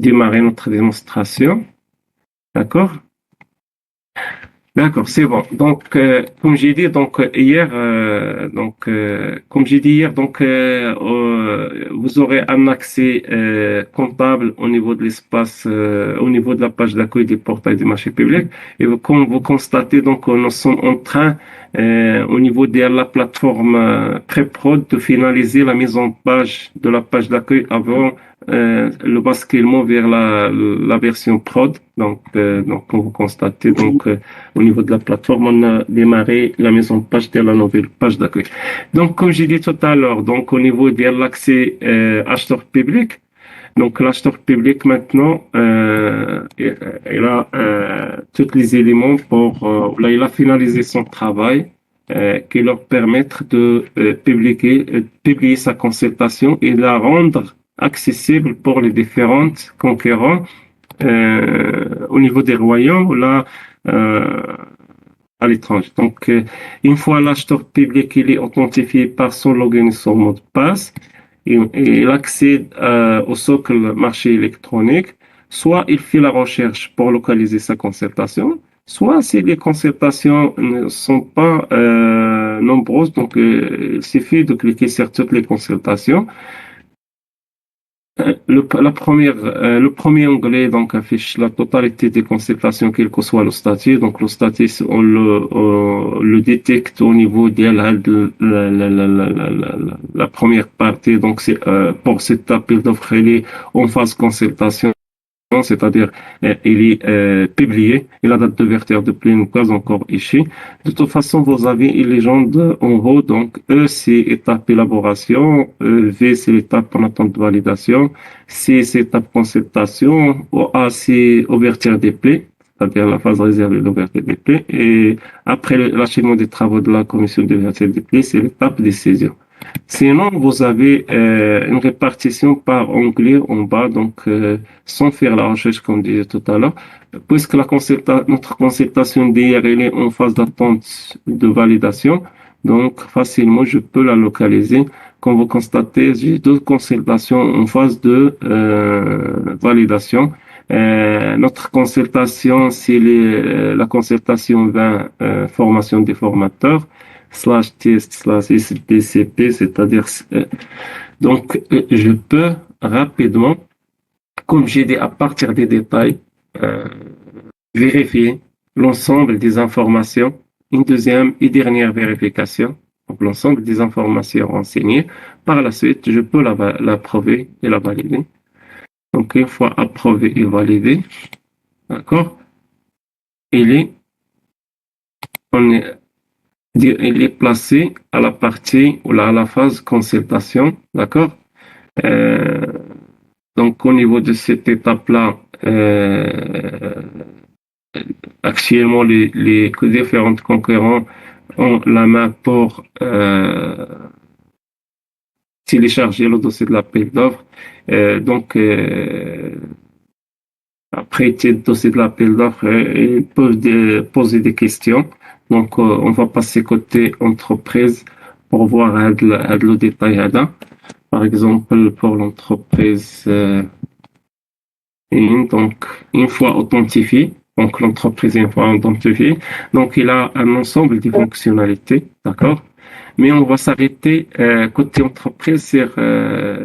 démarrer notre démonstration. D'accord? D'accord, c'est bon. Donc, comme j'ai dit hier, comme j'ai dit hier, vous aurez un accès comptable au niveau de l'espace, au niveau de la page d'accueil des portails des marchés publics. Et comme vous constatez, donc, nous sommes en train, au niveau de la plateforme pré-prod, de finaliser la mise en page de la page d'accueil avant le basculement vers la version prod. Donc, comme vous constatez, au niveau de la plateforme, on a démarré la mise en page de la nouvelle page d'accueil. Donc, comme j'ai dit tout à l'heure, donc au niveau de l'accès acheteur public, donc l'acheteur public maintenant, il a tous les éléments là, il a finalisé son travail qui leur permettent de publier sa consultation et la rendre accessible pour les différents concurrents au niveau des royaumes, là, à l'étranger. Donc, une fois l'acheteur public il est authentifié par son login et son mot de passe, il accède au socle marché électronique, soit il fait la recherche pour localiser sa concertation, soit si les concertations ne sont pas nombreuses, donc il suffit de cliquer sur toutes les concertations. Le premier onglet donc affiche la totalité des consultations, quel que soit le statut. Donc le statut, on le détecte au niveau de la première partie. Donc c'est pour cet appel d'offres, elle est en phase consultation, c'est-à-dire il est publié et la date d'ouverture de n'est pas encore échue. De toute façon, vous avez une légende en haut. Donc E, c'est étape élaboration, V, c'est l'étape en attente de validation, C, c'est étape consultation, A, c'est ouverture des plaies, c'est-à-dire la phase réservée de l'ouverture des plaies, et après l'achèvement des travaux de la commission d'ouverture des plaies, c'est l'étape décision. Sinon, vous avez une répartition par onglet en bas, donc sans faire la recherche comme je disais tout à l'heure, puisque notre consultation d'hier elle est en phase d'attente de validation, donc facilement je peux la localiser. Comme vous constatez, j'ai deux consultations en phase de validation. Notre consultation, c'est la consultation 20 formation des formateurs /test/SDCP, c'est-à-dire je peux rapidement, comme j'ai dit, à partir des détails, vérifier l'ensemble des informations. Une deuxième et dernière vérification, donc l'ensemble des informations renseignées. Par la suite, je peux l'approuver et la valider. Donc, une fois approuvé et validé, d'accord, il est placé à la partie ou à la phase consultation, d'accord. Donc, au niveau de cette étape-là, actuellement, les différents concurrents ont la main pour télécharger le dossier de l'appel d'offres. Après le dossier de l'appel d'offres, ils peuvent poser des questions. Donc, on va passer côté entreprise pour voir le détail. Par exemple, pour l'entreprise donc une fois authentifié, donc l'entreprise une fois authentifiée, donc il a un ensemble de fonctionnalités, d'accord? Mais on va s'arrêter côté entreprise sur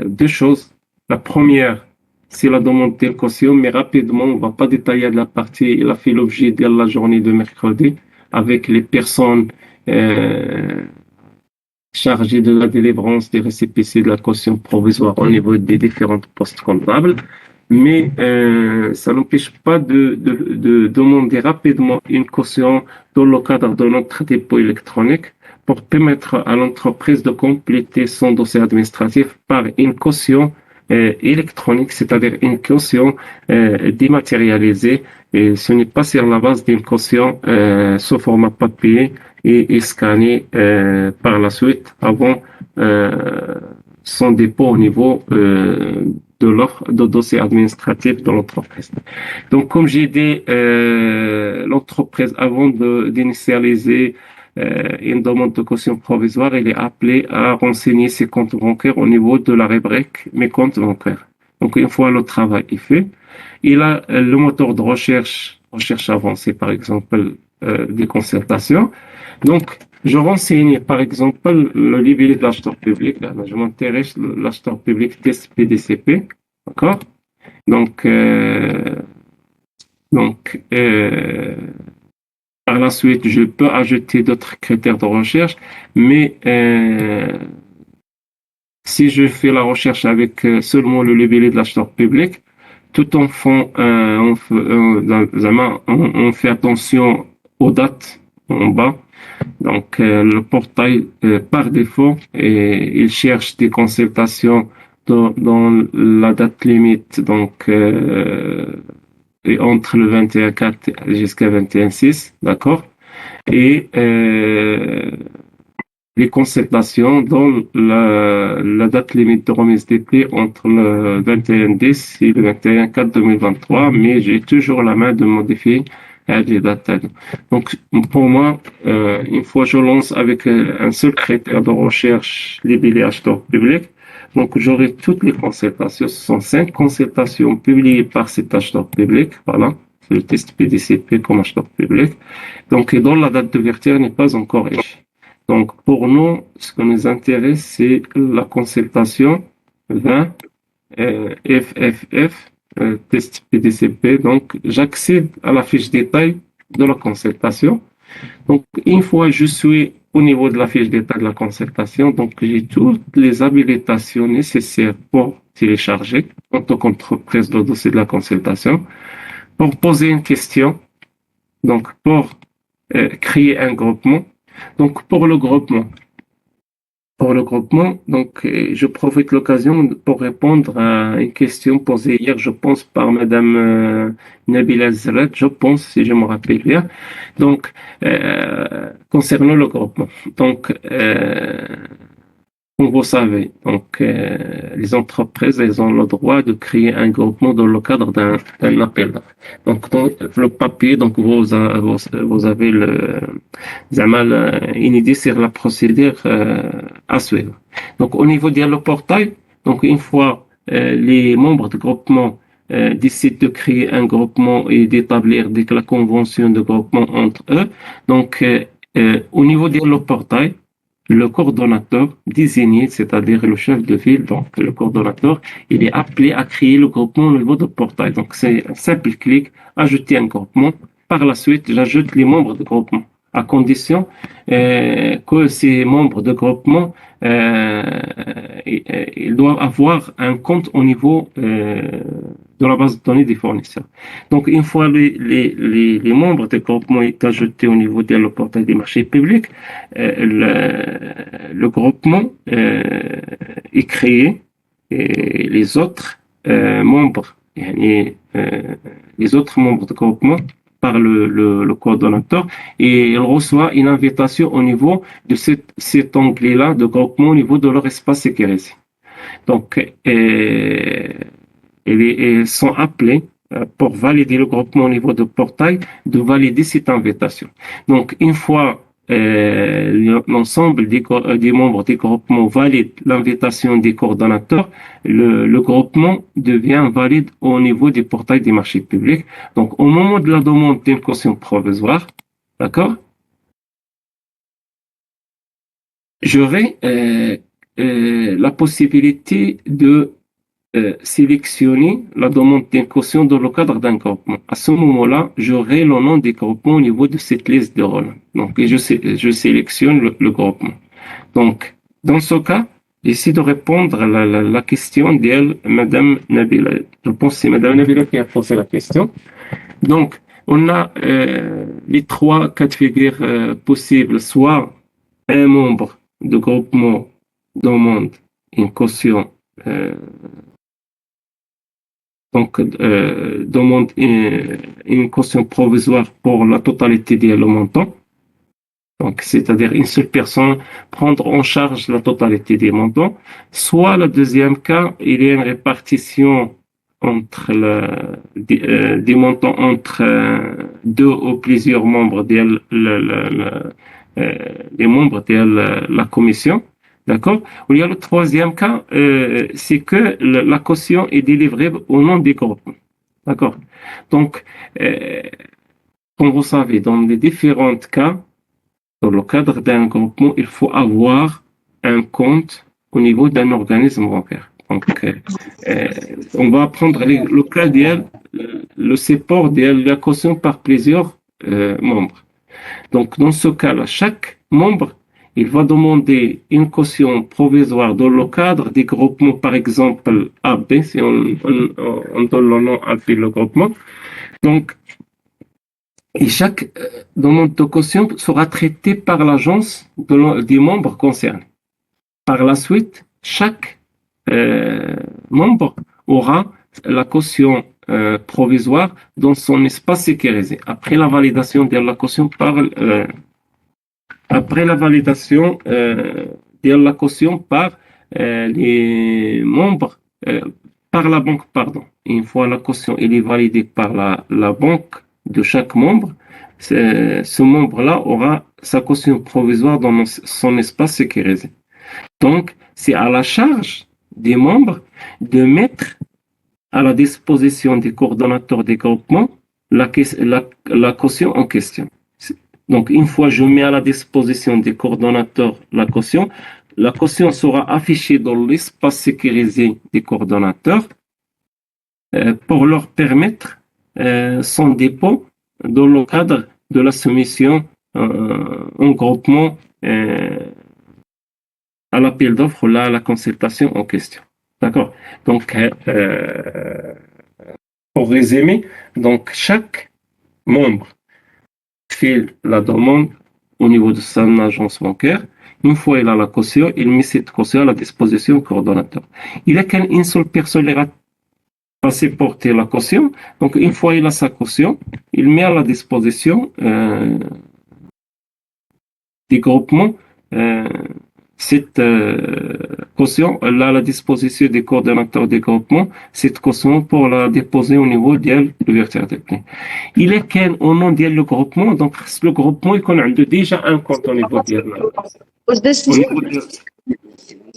deux choses. La première, c'est la demande de caution, mais rapidement, on va pas détailler la partie. Il a fait l'objet de la journée de mercredi avec les personnes chargées de la délivrance des récépissés de la caution provisoire au niveau des différentes postes comptables. Mais ça n'empêche pas de demander rapidement une caution dans le cadre de notre dépôt électronique pour permettre à l'entreprise de compléter son dossier administratif par une caution électronique, c'est-à-dire une caution dématérialisée. Et ce n'est pas sur la base d'une caution sous format papier et scannée par la suite avant son dépôt au niveau de l'offre de dossier administratif de l'entreprise. Donc, comme j'ai dit, l'entreprise, avant d'initialiser une demande de caution provisoire, elle est appelée à renseigner ses comptes bancaires au niveau de la rubrique Mes comptes bancaires. Donc, une fois le travail est fait, il a le moteur de recherche avancée, par exemple, des concertations. Donc, je renseigne, par exemple, le libellé de l'acheteur public. Là, je m'intéresse à l'acheteur public test PDCP. D'accord? Donc, donc par la suite, je peux ajouter d'autres critères de recherche, mais si je fais la recherche avec seulement le libellé de l'acheteur public, tout en font, on fait attention aux dates en bas. Donc, le portail, par défaut, et il cherche des consultations dans la date limite, donc, et entre le 21/4 jusqu'à 21/6, d'accord? Et les consultations dans la date limite de remise des prix entre le 21/10 et le 21/4/2023, mais j'ai toujours la main de modifier les dates. Donc, pour moi, une fois je lance avec un seul critère de recherche libellé acheteur public, donc j'aurai toutes les consultations. Ce sont 5 consultations publiées par cet acheteur public. Voilà, c'est le test PDCP comme acheteur public. Donc, et dont la date d'ouverture n'est pas encore échue. Donc, pour nous, ce qui nous intéresse, c'est la consultation 20 FFF, test PDCP. Donc, j'accède à la fiche détail de la consultation. Donc, une fois je suis au niveau de la fiche détail de la consultation, donc j'ai toutes les habilitations nécessaires pour télécharger en tant qu'entreprise le dossier de la consultation, pour poser une question, donc pour créer un groupement. Donc, pour le groupement, donc, je profite de l'occasion pour répondre à une question posée hier, je pense, par Madame Nabila Zerret, je pense, si je me rappelle bien. Donc, concernant le groupement. Donc, comme vous savez, donc, les entreprises, elles ont le droit de créer un groupement dans le cadre d'un appel d'offres. Donc, dans le papier, donc, vous avez une idée sur la procédure à suivre. Donc, au niveau du portail, donc, une fois les membres du groupement décident de créer un groupement et d'établir la convention de groupement entre eux, donc, au niveau du portail, le coordonnateur désigné, c'est-à-dire le chef de file, donc le coordonnateur, il est appelé à créer le groupement au niveau du portail. Donc, c'est un simple clic, ajouter un groupement. Par la suite, j'ajoute les membres du groupement, à condition que ces membres de groupement ils doivent avoir un compte au niveau de la base de données des fournisseurs. Donc, une fois les membres du groupement est ajoutés au niveau de le portail des marchés publics, le groupement est créé et membres, les autres membres du groupement par le coordonnateur et il reçoit une invitation au niveau de cet onglet-là de groupement au niveau de leur espace sécurisé. Donc, ils sont appelés pour valider le groupement au niveau du portail, de valider cette invitation. Donc, une fois l'ensemble des membres du groupement valide l'invitation des coordonnateurs, le groupement devient valide au niveau du portail des marchés publics. Donc, au moment de la demande d'une caution provisoire, d'accord, j'aurai la possibilité de sélectionner la demande d'une caution dans le cadre d'un groupement. À ce moment-là, j'aurai le nom des groupements au niveau de cette liste de rôles. Donc, et je sélectionne le groupement. Donc, dans ce cas, j'essaie de répondre à la question d'elle, Madame Nabila. Je pense que c'est Madame Nabila qui a posé la question. Donc, on a les 3 cas de figure possibles, soit un membre de groupement demande une caution demande une caution provisoire pour la totalité des montants. Donc, c'est-à-dire une seule personne prendre en charge la totalité des montants. Soit le deuxième cas, il y a une répartition entre des montants entre deux ou plusieurs membres des membres de la commission. D'accord? Il y a le troisième cas, c'est que la caution est délivrée au nom des groupements. D'accord? Donc, euh, comme vous savez, dans les différents cas, dans le cadre d'un groupement, il faut avoir un compte au niveau d'un organisme bancaire. Donc, euh, on va prendre le cas le support de la caution par plusieurs membres. Donc, dans ce cas-là, chaque membre, il va demander une caution provisoire dans le cadre des groupements, par exemple AB, si on donne le nom AB, le groupement. Donc, et chaque demande de caution sera traitée par l'agence des membres concernés. Par la suite, chaque membre aura la caution provisoire dans son espace sécurisé. Après la validation de la caution par les membres, par la banque, pardon. Une fois la caution est validée par la banque de chaque membre, ce membre-là aura sa caution provisoire dans son espace sécurisé. Donc, c'est à la charge des membres de mettre à la disposition des coordonnateurs des groupements la caution en question. Donc, une fois je mets à la disposition des coordonnateurs la caution sera affichée dans l'espace sécurisé des coordonnateurs pour leur permettre son dépôt dans le cadre de la soumission en groupement à l'appel d'offres, là, à la consultation en question. D'accord? Donc, pour résumer, donc chaque membre fait la demande au niveau de son agence bancaire. Une fois il a la caution, il met cette caution à la disposition du coordonnateur. Il a qu'une seule personne à porter la caution. Donc, une fois il a sa caution, il met à la disposition des groupements cette caution, là, à la disposition des coordonnateurs des groupements, cette caution pour la déposer au niveau de l'ouverture des plans. Il est qu'au nom de groupement, donc le groupement, il connaît déjà un compte au niveau de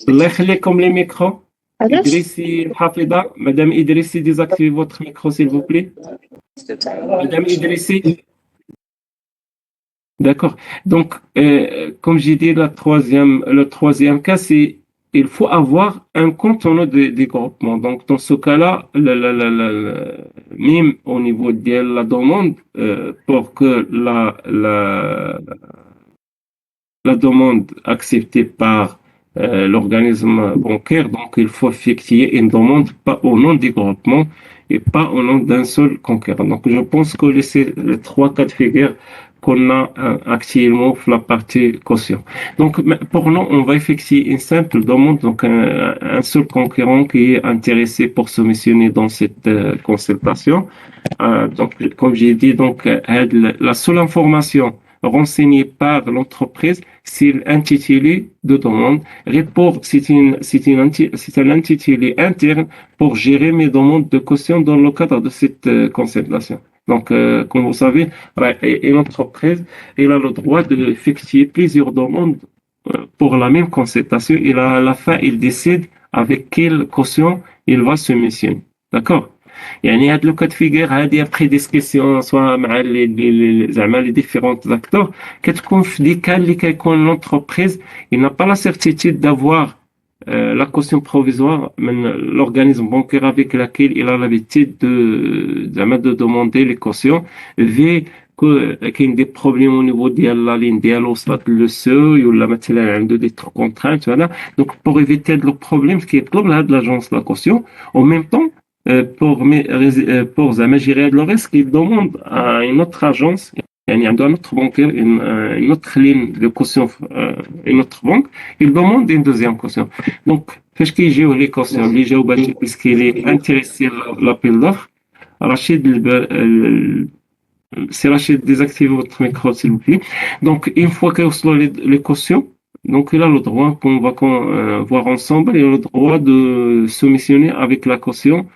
الله يخليكم les micros. Idrissi Hafida, Madame Idrissi, désactivez votre micro s'il vous plaît. Madame Idrissi. D'accord. Donc, comme j'ai dit, le troisième cas, c'est il faut avoir un compte au nom des groupements. Donc, dans ce cas-là, même au niveau de la demande, pour que la demande acceptée par l'organisme bancaire, donc il faut effectuer une demande pas au nom des groupements et pas au nom d'un seul conquérant. Donc, je pense que c'est les trois cas de figure qu'on a actuellement pour la partie caution. Donc, pour nous, on va effectuer une simple demande, donc un seul concurrent qui est intéressé pour se missionner dans cette consultation. Donc, comme j'ai dit, donc, la seule information renseignée par l'entreprise, c'est l'intitulé de demande. Report, c'est un intitulé interne pour gérer mes demandes de caution dans le cadre de cette consultation. Donc, comme vous savez, une entreprise, elle a le droit d'effectuer plusieurs demandes pour la même consultation et à la fin, il décide avec quelle caution il va se missionner. D'accord? يعني هاد لو كاد فيغير هادي ابخي ديسكسيون سوا مع زعما لي ديفيرونت اكتور كتكون في دي كان اللي كيكون لونتربريز il n'a pas la certitude d'avoir la caution provisoire من l'organisme bancaire avec lequel il a l'habitude de demander les cautions vu كاين دي بروبليم au niveau ديال لا لين ديالو وصلت لو سوي ولا مثلا عنده دي كونترانت فوالا دونك بور ايفيتي هاد لو بروبليم كيطلب لهاد لاجونس لا كوسيون او ميم طون pour gérer le risque, il demande à une autre agence, يعني عنده un autre bancaire, une autre ligne de caution, une autre banque, il demande une deuxième caution. Donc, فاش كيجيو les cautions اللي جاوا باش puisqu'il est intéressé l'appel d'offres, Rachid, c'est Rachid, désactivez votre micro s'il vous plaît. Donc, une fois qu'il y a les cautions, donc il a le droit qu'on va voir ensemble, il a le droit de soumissionner avec la caution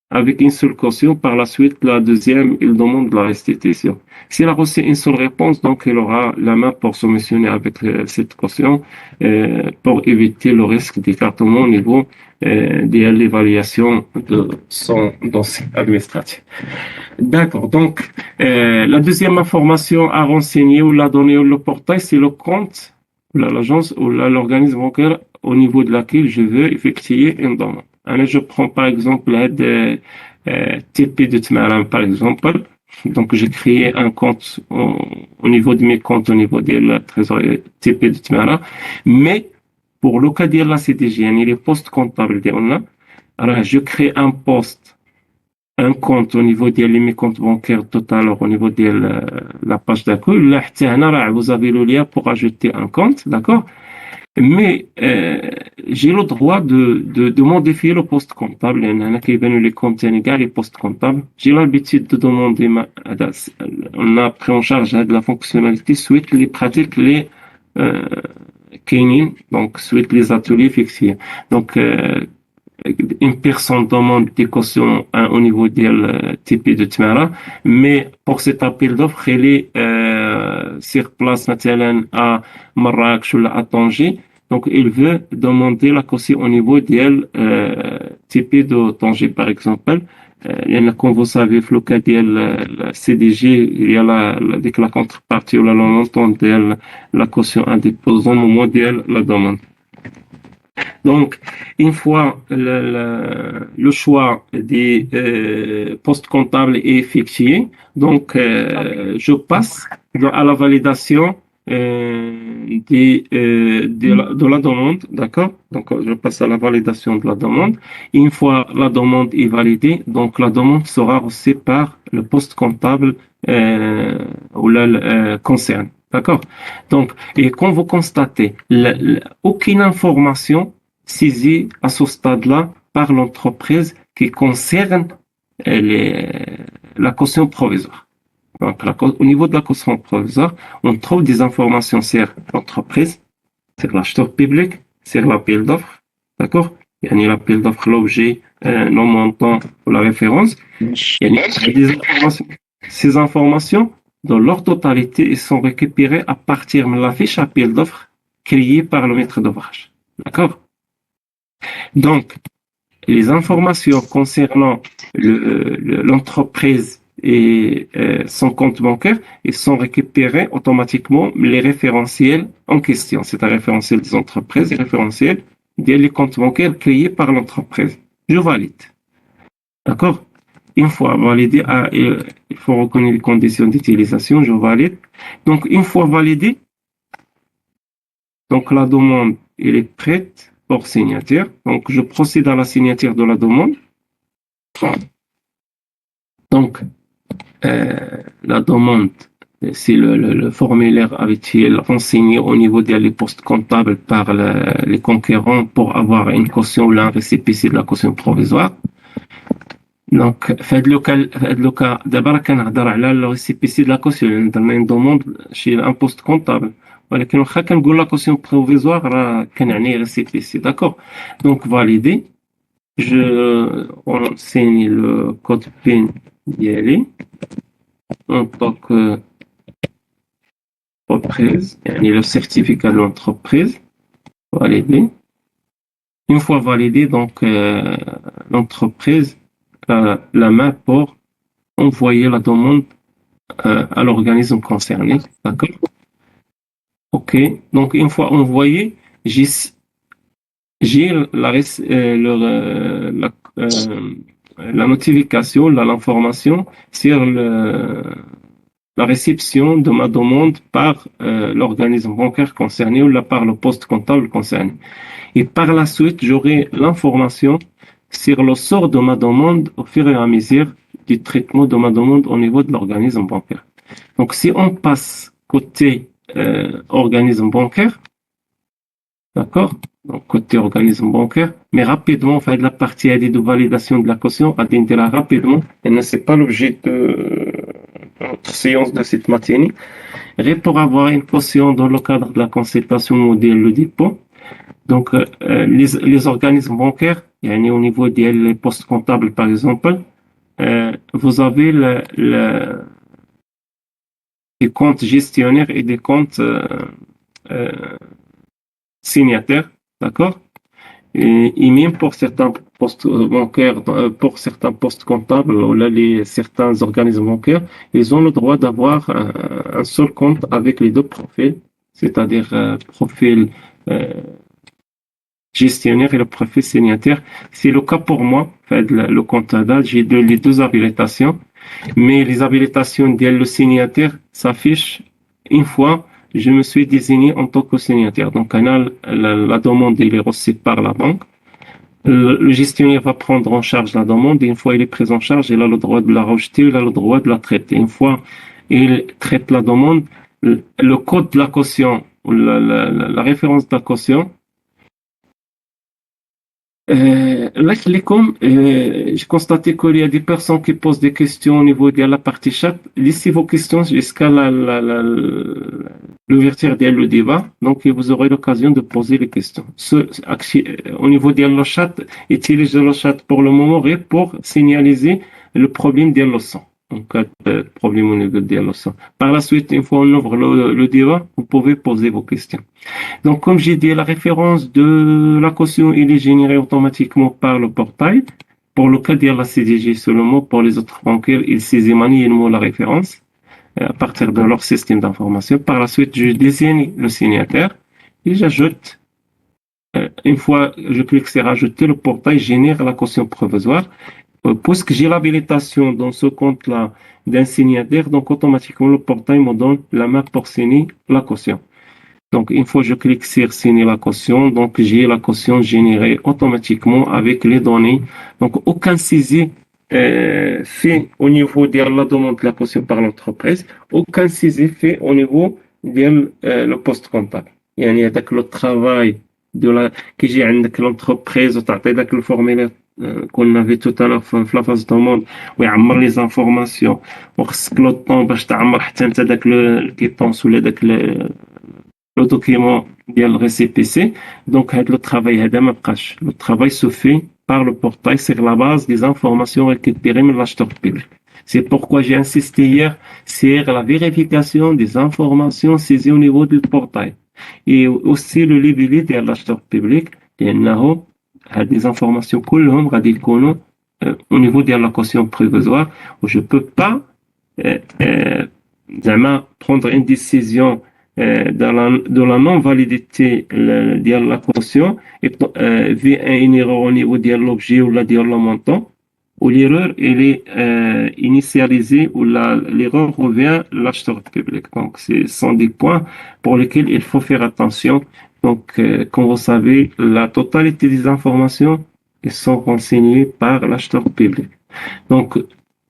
avec une seule caution. Par la suite, la deuxième, il demande la restitution. S'il a reçu une seule réponse, donc il aura la main pour soumissionner avec cette caution pour éviter le risque d'écartement au niveau de l'évaluation de son dossier administratif. D'accord. Donc, la deuxième information à renseigner ou la donner au portail, c'est le compte, l'agence ou l'organisme bancaire au niveau de laquelle je veux effectuer une demande. Alors, je prends par exemple l'aide TP de Tmara, par exemple. Donc, j'ai créé un compte au niveau de mes comptes, au niveau de la trésorerie TP de Tmara. Mais, pour le cas de la CDG, les postes comptables, alors je crée un compte au niveau de mes comptes bancaires total au niveau de la page d'accueil. Là, vous avez le lien pour ajouter un compte, d'accord? Mais j'ai le droit de modifier le poste comptable. Il y en a qui viennent les comptes sénégalais, les postes comptables. J'ai l'habitude de demander, on a pris en charge de la fonctionnalité suite les pratiques, les donc suite les ateliers fixés. Donc, une personne demande des cautions au niveau du TP de Tmara, mais pour cet appel d'offres, elle est sur place مثلا à Marrakech ou à Tanger. Donc, il veut demander la caution au niveau du TP de Tanger, par exemple. Comme vous savez, le cas de la CDG, il y a la contrepartie ou le montant de la caution indéposée au moment de la demande. Donc, une fois le choix des postes comptables est effectué, donc je passe à la validation de la demande, d'accord? Donc, je passe à la validation de la demande. Une fois la demande est validée, donc la demande sera reçue par le poste comptable ou concerne. D'accord? Donc, et quand vous constatez aucune information saisie à ce stade-là par l'entreprise qui concerne la caution provisoire. Donc, au niveau de la caution provisoire, on trouve des informations sur l'entreprise, sur l'acheteur public, sur l'appel d'offres, d'accord? Il y a l'appel d'offres, l'objet, le montant ou la référence. Il y a des informations. Ces informations, dans leur totalité, ils sont récupérées à partir de la fiche appel d'offres créée par le maître d'ouvrage. D'accord? Donc, les informations concernant l'entreprise et son compte bancaire, ils sont récupérés automatiquement les référentiels en question. C'est un référentiel des entreprises et référentiel des comptes bancaires créés par l'entreprise. Je valide. D'accord? Une fois validé, il faut reconnaître les conditions d'utilisation, je valide. Donc, une fois validé, donc la demande, elle est prête pour signature. Donc, je procède à la signature de la demande. Donc, la demande, c'est le formulaire habituel renseigné au niveau des postes comptables par les concurrents pour avoir une caution ou un récépissé de la caution provisoire. Donc, في هذا لوكا دابا كنهضر على لو سي بي سي د لا كوسيون درنا اون دوموند شي ان بوست كونطابل ولكن واخا كنقول لا كوسيون بروفيزوار راه كنعني غير سي بي سي داكور دونك فاليدي جو سيني لو كود بين ديالي en tant que entreprise يعني le certificat de l'entreprise validé une fois validé donc l'entreprise la main pour envoyer la demande à l'organisme concerné. D'accord? OK. Donc, une fois envoyé, j'ai la notification, l'information sur la réception de ma demande par l'organisme bancaire concerné ou par le poste comptable concerné. Et par la suite, j'aurai l'information sur le sort de ma demande au fur et à mesure du traitement de ma demande au niveau de l'organisme bancaire. Donc, si on passe côté organisme bancaire, d'accord? Donc, côté organisme bancaire, mais rapidement, on fait de la partie de validation de la caution, à là rapidement, et ce n'est pas l'objet de notre séance de cette matinée. Pour avoir une caution dans le cadre de la consultation ou de le dépôt, donc les organismes bancaires, يعني au niveau des postes comptables par exemple, vous avez des comptes gestionnaires et des comptes euh, signataires, d'accord? Et même pour certains postes bancaires, pour certains postes comptables, ou là, certains organismes bancaires, ils ont le droit d'avoir un seul compte avec les deux profils, c'est-à-dire profil euh, gestionnaire et le profil signataire. C'est le cas pour moi, fait, le compte ADA, j'ai les deux habilitations, mais les habilitations le signataire s'affichent une fois je me suis désigné en tant que signataire. Donc, la demande est reçue par la banque. Le gestionnaire va prendre en charge la demande et une fois il est pris en charge, il a le droit de la rejeter, il a le droit de la traiter. Une fois il traite la demande, le code de la caution ou la référence de la caution, là, j'ai constaté qu'il y a des personnes qui posent des questions au niveau de la partie chat. Laissez vos questions jusqu'à l'ouverture de le débat. Donc, vous aurez l'occasion de poser les questions. Au niveau de le chat, utilisez le chat pour le moment et pour signaliser le problème de leçon. En cas de problème au niveau de la leçon. Par la suite, une fois on ouvre le débat, vous pouvez poser vos questions. Donc, comme j'ai dit, la référence de la caution, il est générée automatiquement par le portail. Pour le cas de la CDG seulement, pour les autres bancaires, il saisit manuellement la référence à partir de leur système d'information. Par la suite, je désigne le signataire et j'ajoute, une fois je clique sur ajouter, le portail génère la caution provisoire. Puisque j'ai l'habilitation dans ce compte-là d'un signataire, donc automatiquement le portail me donne la main pour signer la caution. Donc, une fois que je clique sur signer la caution, donc j'ai la caution générée automatiquement avec les données. Donc, aucun saisie fait au niveau de la demande de la caution par l'entreprise, aucun saisie fait au niveau de le poste comptable. يعني هذاك le travail de la كيجي عندك l'entreprise وتعطي ذاك الفورمulaire كنا في tout à l'heure في la phase demande ويعمر لي زانفورماسيون وخصك لو طون باش تعمر حتى انت ذاك الكيطونس ولا ذاك le document via le récépissé. Donc, le travail, le travail se fait par le portail sur la base des informations récupérées de l'acheteur public. C'est pourquoi j'ai insisté hier sur la vérification des informations saisies au niveau du portail. Et aussi le libellé de l'acheteur public, لأنه هذه des informations كلهم غادي يكونوا au niveau de la caution provisoire où je peux pas prendre une décision de la non-validité de la caution et via une erreur au niveau de l'objet ou de le montant, où l'erreur elle est initialisée ou l'erreur revient à l'acheteur public. Donc, ce sont des points pour lesquels il faut faire attention. Donc, comme vous savez, la totalité des informations elles sont renseignées par l'acheteur public. Donc,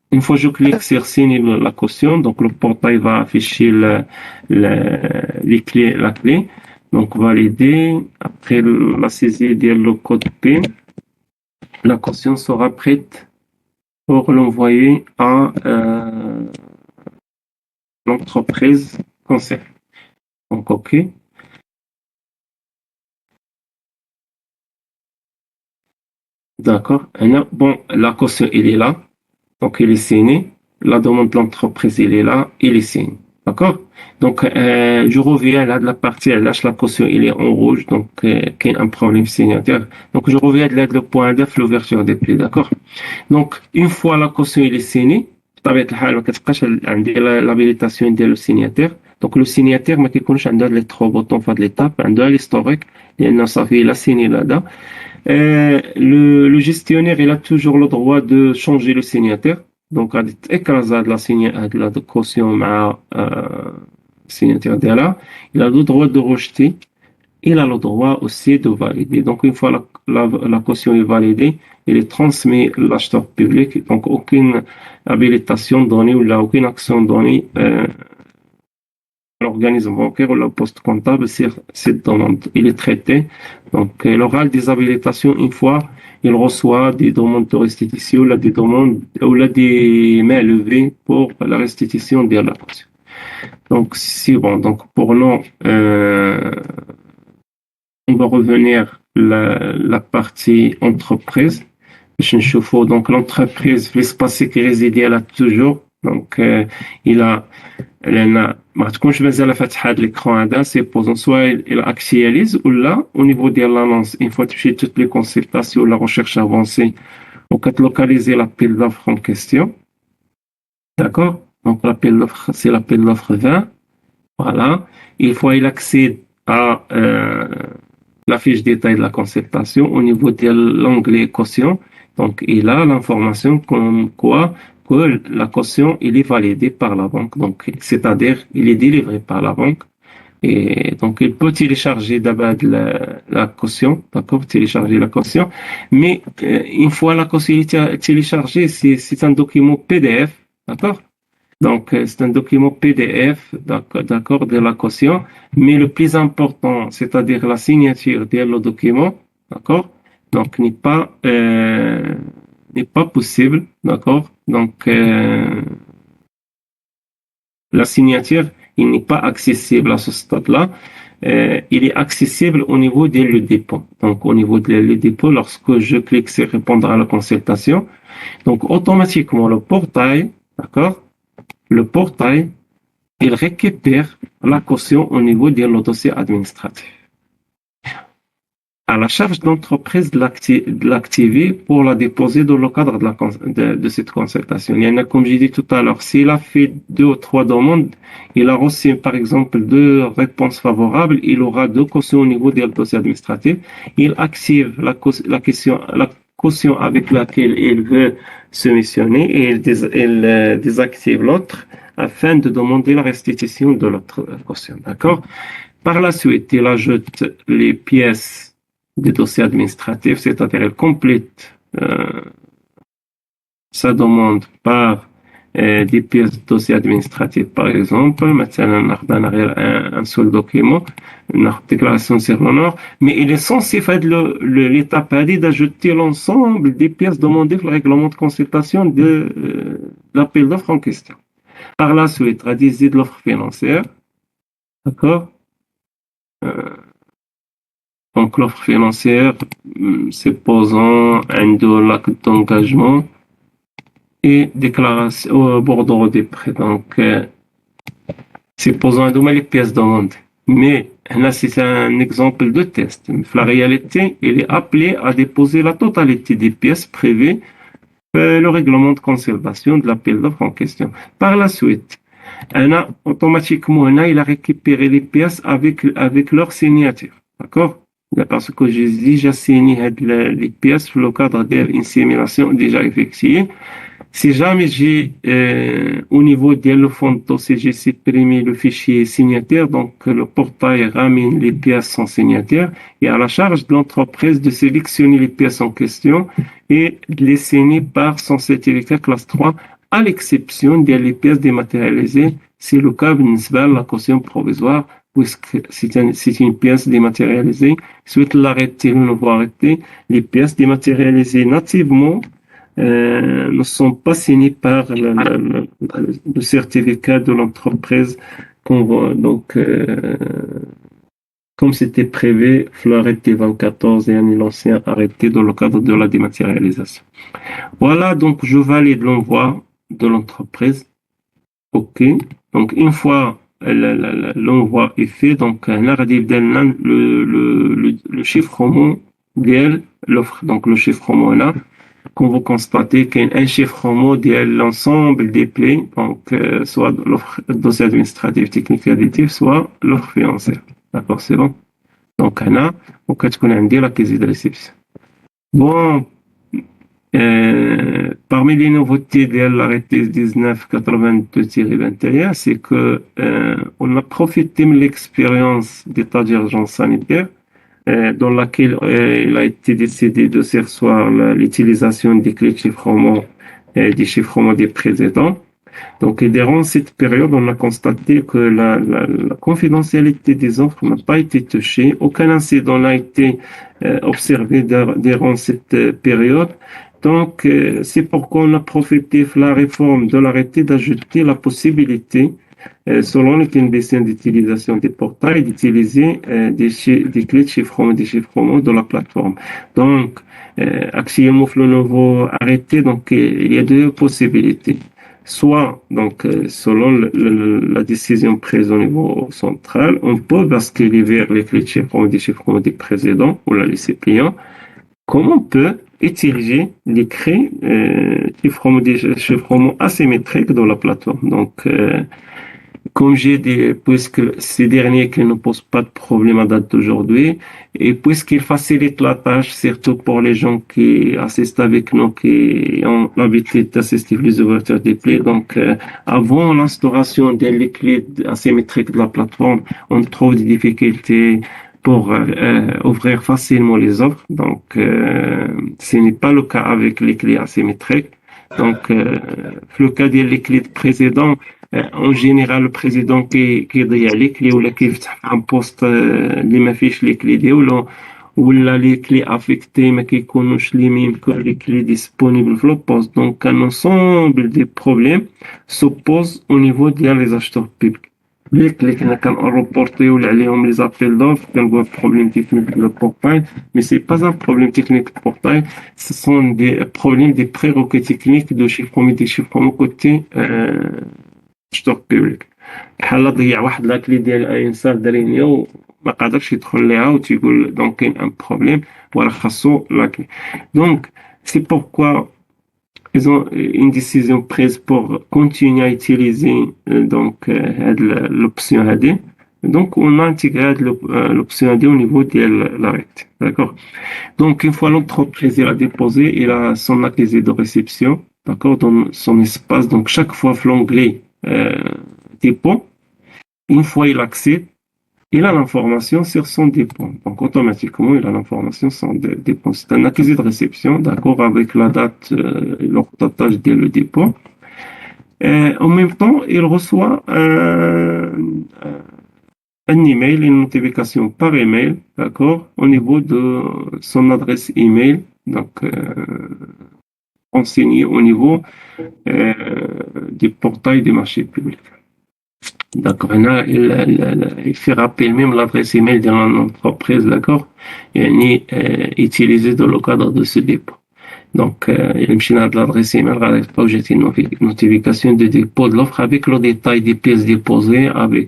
une fois que je clique sur signer la caution, donc le portail va afficher les clés, la clé. Donc, valider. Après la saisie de le code PIN, la caution sera prête pour l'envoyer à l'entreprise concernée. Donc, OK. D'accord. Bon, la caution, elle est là. Donc, il est signé. La demande de l'entreprise, il est là. Il est signé. D'accord? Donc, je reviens là de la partie, lâche la caution, il est en rouge. Donc, qu'il y a un problème signataire. Donc, je reviens de là, le point F, l'ouverture des plis. D'accord? Donc, une fois la caution, il est signé, بطبيعة الحال ما كتبقاش عندي l'habilitation ديال le signataire. Donc, le signataire ما كيكونش عنده les trois boutons في هاد l'étape, عنده l'historique, لأنه صافي il a signé là-dedans. Le gestionnaire, il a toujours le droit de changer le signataire. Donc, à écraser de la caution à signataire de là, il a le droit de rejeter. Il a le droit aussi de valider. Donc, une fois la caution est validée, il est transmis à l'acheteur public. Donc, aucune habilitation donnée ou là, aucune action donnée l'organisme bancaire ou le poste comptable, cette demande, il est traité. Donc, il aura des habilitations une fois il reçoit des demandes de restitution, là, des demandes, ou là, des mains levées pour la restitution de la caution. Donc, c'est bon. Donc, pour nous, on va revenir la partie entreprise. Donc, l'entreprise, l'espace sécurisé, elle a toujours. Donc, il a, ما تكونش مازال فاتحه هذا l'écran هذا سيبوزون سوا il actualise ولا au niveau de l'annonce une fois tu fais toutes les consultations ou la recherche avancée on peut localiser l'appel d'offre en question, d'accord, donc l'appel d'offre c'est l'appel d'offre 20, voilà, une fois il accède à la fiche détail de la consultation au niveau de l'onglet caution, donc il a l'information comme quoi que la caution il est validée par la banque, donc c'est-à-dire il est délivré par la banque et donc il peut télécharger d'abord la caution, d'accord, télécharger la caution, mais une fois la caution est téléchargée, c'est un document PDF, d'accord. Donc, c'est un document PDF, d'accord, de la caution, mais le plus important, c'est-à-dire la signature de le document, d'accord, donc n'est pas possible, d'accord. Donc, la signature, il n'est pas accessible à ce stade-là. Il est accessible au niveau de le dépôt. Donc, au niveau de le dépôt, lorsque je clique sur répondre à la consultation, donc automatiquement le portail, d'accord, le portail, il récupère la caution au niveau de le dossier administratif. À la charge d'entreprise de l'activer pour la déposer dans le cadre de cette consultation. Il y en a, comme j'ai dit tout à l'heure, s'il a fait 2 ou 3 demandes, il a reçu par exemple 2 réponses favorables, il aura 2 cautions au niveau du dossier administratif. Il active la caution avec laquelle il veut se missionner et il désactive l'autre afin de demander la restitution de l'autre caution. D'accord? Par la suite, il ajoute les pièces des dossiers administratifs, c'est-à-dire elle complète sa demande par des pièces de dossier administratif, par exemple, maintenant un seul document, une déclaration sur l'honneur, mais il est censé faire l'étape d'ajouter l'ensemble des pièces demandées pour le règlement de consultation de l'appel d'offres en question. Par la suite, rédiger de l'offre financière, d'accord. Donc, l'offre financière, supposant un acte d'engagement et déclaration au bordereau des prêts. Donc, supposons les pièces de demande. Mais là, c'est un exemple de test. La réalité, il est appelé à déposer la totalité des pièces prévues le règlement de conservation de l'appel d'offre en question. Par la suite, automatiquement, il a récupéré les pièces avec leur signature. D'accord? Parce que j'ai déjà signé les pièces sur le cadre d'une simulation déjà effectuée. Si jamais j'ai, au niveau de fond de dossier, j'ai supprimé le fichier signataire, donc le portail ramène les pièces sans signataire et à la charge de l'entreprise de sélectionner les pièces en question et de les signer par son certificat classe 3, à l'exception des pièces dématérialisées, c'est le cas de la caution provisoire, puisque c'est une pièce dématérialisée. Suite l'arrêté, le nouveau arrêté, les pièces dématérialisées nativement ne sont pas signées par le certificat de l'entreprise. Donc, comme c'était prévu, l'arrêté 2014 et l'ancien arrêté dans le cadre de la dématérialisation. Voilà, donc je valide l'envoi de l'entreprise. OK. Donc, une fois l'envoi est fait, donc, le chiffrement de l'offre. Donc, le chiffrement là, quand vous constatez qu'il y a un chiffrement de l'ensemble des plaies, donc, soit l'offre dossier administratif, technique et additif, soit l'offre financière. D'accord, c'est bon. Donc, là, on peut dire la casier de réception. Bon, parmi les nouveautés de l'arrêté 1982-21, c'est que on a profité de l'expérience d'état d'urgence sanitaire dans laquelle il a été décidé de s'asseoir l'utilisation des clés de chiffrement des chiffrements des précédents. Donc, durant cette période, on a constaté que la confidentialité des offres n'a pas été touchée. Aucun incident n'a été observé durant cette période. Donc, c'est pourquoi on a profité de la réforme de l'arrêté d'ajouter la possibilité selon les conditions d'utilisation des portails, d'utiliser des clés de chiffrement, des chiffrements de la plateforme. Donc, actuellement, le nouveau arrêté, donc, il y a deux possibilités. Soit, donc, selon la décision prise au niveau central, on peut basculer vers les clés de chiffrement des précédents ou la laisser pliant, comme on peut utiliser les clés des chiffrements asymétriques dans la plateforme. Donc, comme j'ai dit, puisque ces derniers qui ne posent pas de problème à date d'aujourd'hui, et puisqu'ils facilitent la tâche, surtout pour les gens qui assistent avec nous, qui ont l'habitude d'assister les ouvertures des clés. Donc, avant l'instauration des clés asymétriques de la plateforme, on trouve des difficultés pour ouvrir facilement les offres. Donc, ce n'est pas le cas avec les clés asymétriques. Donc, le cas des clés précédentes, en général le président كيضيع لي كلي ولا كيفتح عن بوست اللي ما فيش لي كلي ديالو ولا لي كلي افيكتي ما كيكونوش لي ميم كو لي كلي ديسپونيبل في لو بوست. دونك ان ensemble دي بروبليم سوبوز او نيفو ديال لي اشتور بيبليك لي كلي كنا كنروبورتيو عليهم لي زابيل دوف كنقول بروبليم تكنيك دو بورتاil mais c'est pas un problème technique de portail, ce sont des problèmes des prérequis techniques de chiffrement des chiffrements côté ستوك بيبليك. بحال ضيع واحد لاكلي ديال انسان درينيو ما قادرش يدخل ليها وتيقول دونك كاين ان بروبليم ولا خاصو لاكلي. دونك سي بوركوا ils ont une décision prise pour continuer à utiliser donc l'option AD. Donc on a intégré l'option AD au niveau de l'arrêt. D'accord. Donc une fois l'entreprise a déposé, il a son accusé de réception, d'accord, dans son espace. Donc chaque fois l'onglet dépôt, une fois il accède, il a l'information sur son dépôt. Donc automatiquement, il a l'information sur son dépôt. C'est un accusé de réception, d'accord, avec la date et leur datage dès le dépôt. En même temps, il reçoit un email, une notification par email, d'accord, au niveau de son adresse email, donc renseigné au niveau du portail des marchés publics. D'accord, il fait rappeler même l'adresse email de l'entreprise, d'accord, et ni utilisé dans le cadre de ce dépôt. Donc, il me de l'adresse email, j'ai une notification de dépôt de l'offre avec le détail des pièces déposées, avec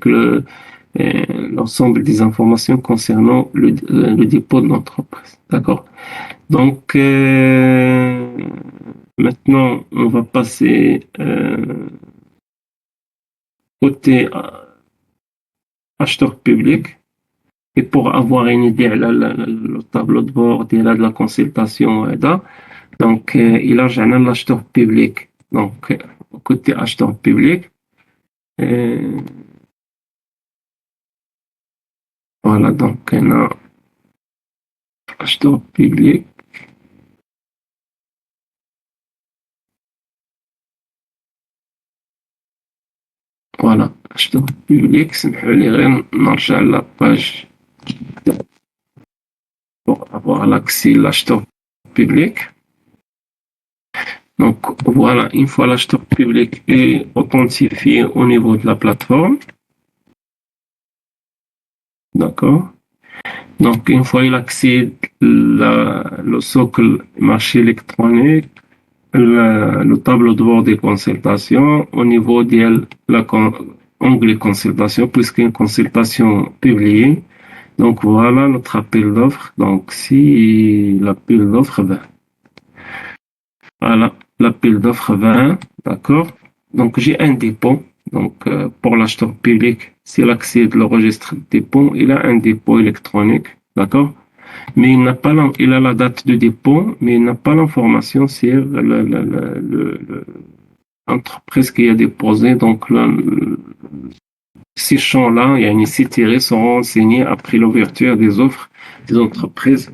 l'ensemble des informations concernant le dépôt de l'entreprise. D'accord. Donc, maintenant, on va passer côté acheteur public. Et pour avoir une idée le tableau de bord de la consultation, donc il a l'acheteur public. Donc, côté acheteur public, voilà, donc on a acheteur public. Voilà, acheteur public, c'est la page pour avoir l'accès à l'acheteur public. Donc voilà, une fois l'acheteur public est authentifié au niveau de la plateforme, d'accord. Donc une fois il accède le socle marché électronique, le tableau de bord des consultations au niveau de l'onglet consultation, puisqu'une consultation publiée. Donc voilà notre appel d'offres. Donc si l'appel d'offres 20. Voilà, l'appel d'offres 20, d'accord. Donc j'ai un dépôt. Donc pour l'acheteur public, s'il accède le registre de dépôt, il a un dépôt électronique, d'accord. Mais il a la date de dépôt, mais il n'a pas l'information sur l'entreprise qui a déposé. Donc ces champs-là, il y a une CTR, seront renseignés après l'ouverture des offres des entreprises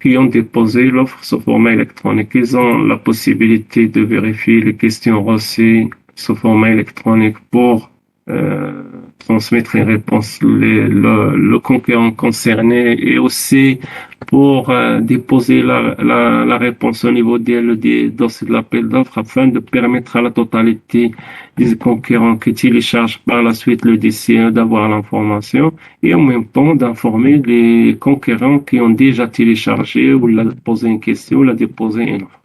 qui ont déposé l'offre sous format électronique. Ils ont la possibilité de vérifier les questions reçues sous format électronique pour euh, transmettre les réponses, le concurrent concerné et aussi pour déposer la réponse au niveau des dossiers de l'appel d'offres afin de permettre à la totalité des concurrents qui téléchargent par la suite le DCE d'avoir l'information et en même temps d'informer les concurrents qui ont déjà téléchargé ou l'a posé une question ou l'a déposé une offre.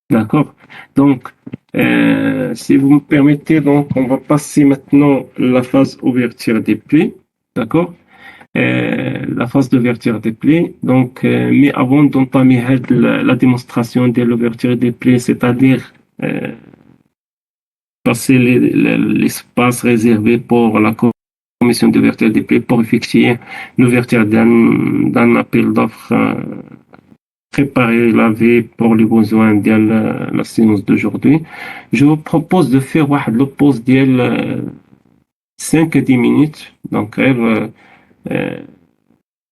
D'accord? Donc, si vous me permettez, donc, on va passer maintenant la phase ouverture des plis. D'accord? La phase d'ouverture des plis. Donc, mais avant d'entamer la démonstration de l'ouverture des plis, c'est-à-dire passer l'espace réservé pour la commission d'ouverture des plis pour effectuer l'ouverture d'un appel d'offres préparer la veille pour les besoins de la séance d'aujourd'hui. Je vous propose de faire le pause ديال 5 à 10 minutes donc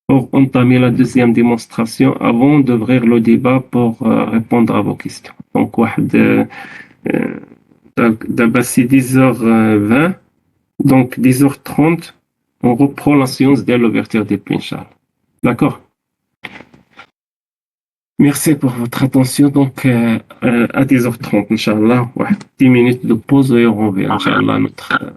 pour entamer la deuxième démonstration avant d'ouvrir le débat pour répondre à vos questions. Donc d'abord c'est 10h20 donc 10h30 on reprend la séance de l'ouverture des plis, Inch'Allah. D'accord? Merci pour votre attention. Donc, à 10h30, Inch'Allah, ouais, 10 minutes de pause et on revient, Inch'Allah, notre